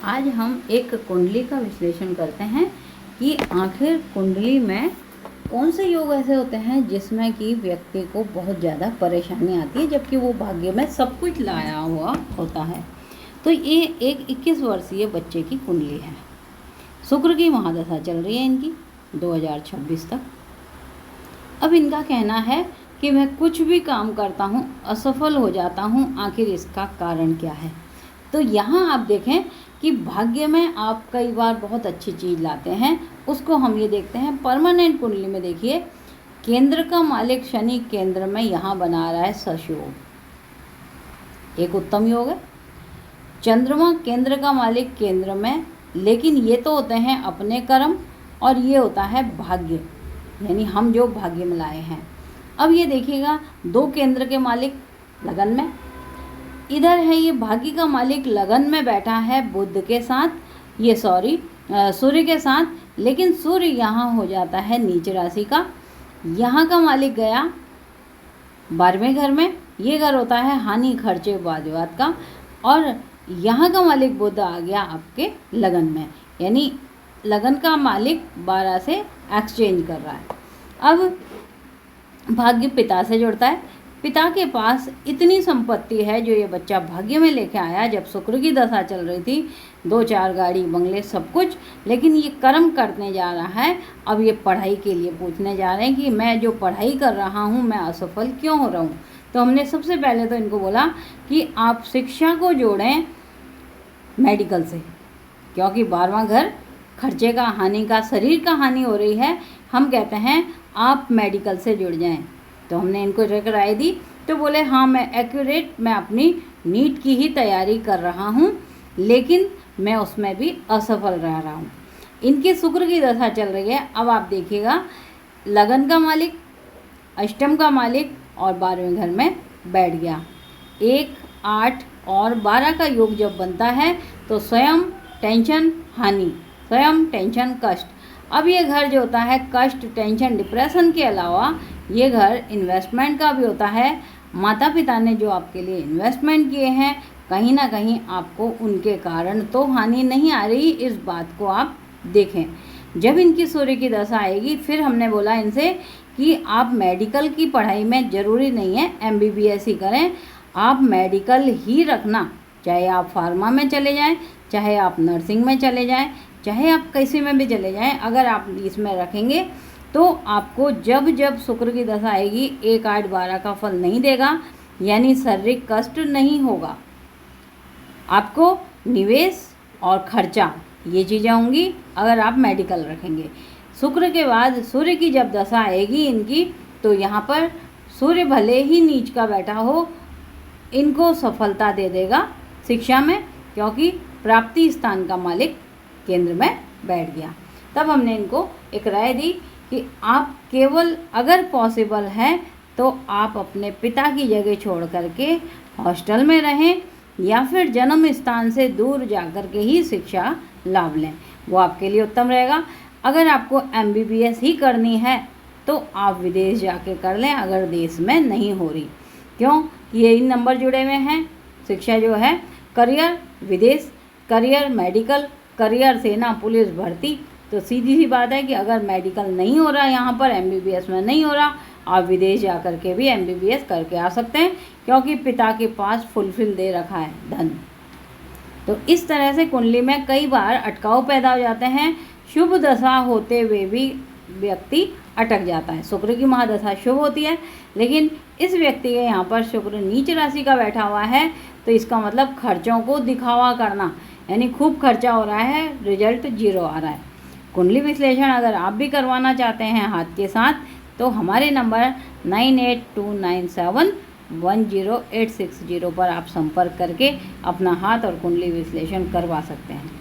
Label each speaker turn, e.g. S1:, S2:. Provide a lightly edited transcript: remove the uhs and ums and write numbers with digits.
S1: आज हम एक कुंडली का विश्लेषण करते हैं कि आखिर कुंडली में कौन से योग ऐसे होते हैं जिसमें कि व्यक्ति को बहुत ज़्यादा परेशानी आती है, जबकि वो भाग्य में सब कुछ लाया हुआ होता है। तो ये एक 21 वर्षीय बच्चे की कुंडली है। शुक्र की महादशा चल रही है इनकी 2026 तक। अब इनका कहना है कि मैं कुछ भी काम करता हूँ असफल हो जाता हूँ, आखिर इसका कारण क्या है। तो यहाँ आप देखें कि भाग्य में आप कई बार बहुत अच्छी चीज़ लाते हैं, उसको हम ये देखते हैं। परमानेंट कुंडली में देखिए, केंद्र का मालिक शनि केंद्र में यहाँ बना रहा है सशयोग, एक उत्तम योग है। चंद्रमा केंद्र का मालिक केंद्र में, लेकिन ये तो होते हैं अपने कर्म और ये होता है भाग्य, यानी हम जो भाग्य में लाए हैं। अब ये देखिएगा, दो केंद्र के मालिक लगन में, इधर है ये भाग्य का मालिक लगन में बैठा है बुध के साथ, ये सूर्य के साथ, लेकिन सूर्य यहाँ हो जाता है नीच राशि का। यहाँ का मालिक गया 12वें घर में, ये घर होता है हानि खर्चे वाद विवाद का, और यहाँ का मालिक बुध आ गया आपके लगन में, यानी लगन का मालिक 12 से एक्सचेंज कर रहा है। अब भाग्य पिता से जुड़ता है, पिता के पास इतनी संपत्ति है जो ये बच्चा भाग्य में लेके आया। जब शुक्र की दशा चल रही थी, 2-4 गाड़ी बंगले सब कुछ, लेकिन ये कर्म करने जा रहा है। अब ये पढ़ाई के लिए पूछने जा रहे हैं कि मैं जो पढ़ाई कर रहा हूँ मैं असफल क्यों हो रहा हूँ। तो हमने सबसे पहले तो इनको बोला कि आप शिक्षा को जोड़ें मेडिकल से, क्योंकि 12वां घर खर्चे का, हानि का, शरीर का हानि हो रही है। हम कहते हैं आप मेडिकल से जुड़ जाएं। तो हमने इनको राय दी, तो बोले हाँ मैं अपनी नीट की ही तैयारी कर रहा हूँ, लेकिन मैं उसमें भी असफल रह रहा हूँ। इनकी शुक्र की दशा चल रही है। अब आप देखिएगा, लगन का मालिक, अष्टम का मालिक और 12वें घर में बैठ गया। 1, 8 और 12 का योग जब बनता है तो स्वयं टेंशन हानि, स्वयं टेंशन कष्ट। अब ये घर जो होता है कष्ट, टेंशन, डिप्रेशन के अलावा ये घर इन्वेस्टमेंट का भी होता है। माता पिता ने जो आपके लिए इन्वेस्टमेंट किए हैं, कहीं ना कहीं आपको उनके कारण तो हानि नहीं आ रही, इस बात को आप देखें। जब इनकी सूर्य की दशा आएगी, फिर हमने बोला इनसे कि आप मेडिकल की पढ़ाई में ज़रूरी नहीं है MBBS ही करें, आप मेडिकल ही रखना, चाहे आप फार्मा में चले जाएं, चाहे आप नर्सिंग में चले जाएं, चाहे आप किसी में भी चले जाएं। अगर आप इसमें रखेंगे तो आपको जब जब शुक्र की दशा आएगी 1, 8, 12 का फल नहीं देगा, यानी शारीरिक कष्ट नहीं होगा। आपको निवेश और खर्चा ये चीज़ें होंगी अगर आप मेडिकल रखेंगे। शुक्र के बाद सूर्य की जब दशा आएगी इनकी, तो यहाँ पर सूर्य भले ही नीच का बैठा हो, इनको सफलता दे देगा शिक्षा में, क्योंकि प्राप्ति स्थान का मालिक केंद्र में बैठ गया। तब हमने इनको एक राय दी कि आप केवल अगर पॉसिबल है तो आप अपने पिता की जगह छोड़ करके हॉस्टल में रहें, या फिर जन्म स्थान से दूर जाकर के ही शिक्षा लाभ लें, वो आपके लिए उत्तम रहेगा। अगर आपको MBBS ही करनी है तो आप विदेश जाके कर लें, अगर देश में नहीं हो रही। क्यों? यही नंबर जुड़े हुए हैं। शिक्षा जो है, करियर विदेश, करियर मेडिकल, करियर सेना पुलिस भर्ती। तो सीधी सी बात है कि अगर मेडिकल नहीं हो रहा यहाँ पर, MBBS में नहीं हो रहा, आप विदेश जा कर के भी MBBS करके आ सकते हैं, क्योंकि पिता के पास फुलफिल दे रखा है धन। तो इस तरह से कुंडली में कई बार अटकाव पैदा हो जाते हैं। शुभ दशा होते हुए भी व्यक्ति अटक जाता है। शुक्र की महादशा शुभ होती है, लेकिन इस व्यक्ति के यहाँ पर शुक्र नीच राशि का बैठा हुआ है, तो इसका मतलब खर्चों को दिखावा करना, यानी खूब खर्चा हो रहा है, रिजल्ट 0 आ रहा है। कुंडली विश्लेषण अगर आप भी करवाना चाहते हैं हाथ के साथ, तो हमारे नंबर 9829710860 पर आप संपर्क करके अपना हाथ और कुंडली विश्लेषण करवा सकते हैं।